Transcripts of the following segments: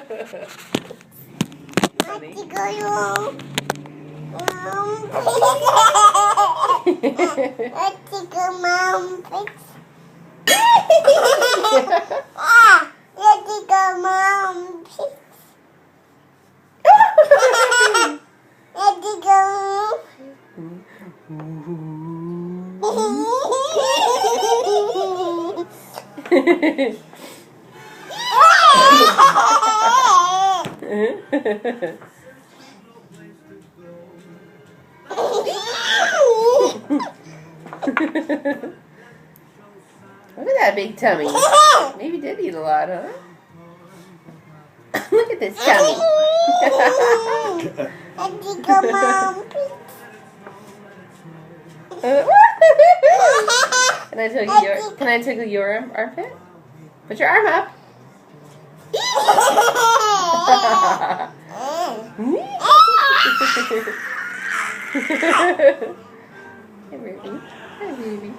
Funny. Look at that big tummy. Maybe did eat a lot, huh? Look at this tummy. Can I tickle your armpit? Put your arm up. Hey, baby. Hey, baby.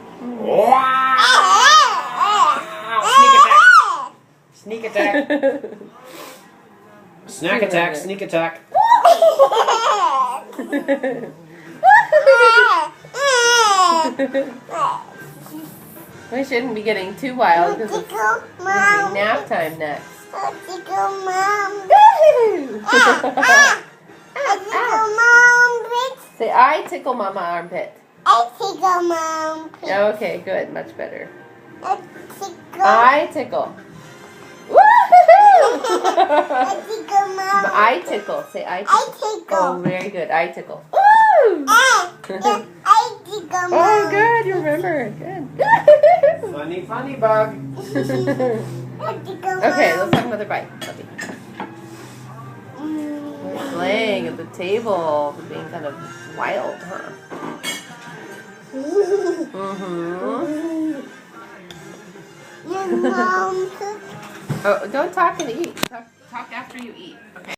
Sneak attack. Snack attack. Sneak attack. We shouldn't be getting too wild because it's nap time next. Say, I tickle mama armpit. Okay, good. Much better. I tickle. I tickle. Say, I tickle. Oh, very good. I tickle. Oh, good. You remember. Good. Funny, funny bug. Okay, let's have another bite. Okay. We're playing at the table, being kind of wild, huh? Oh, don't talk and eat. Talk after you eat. Okay.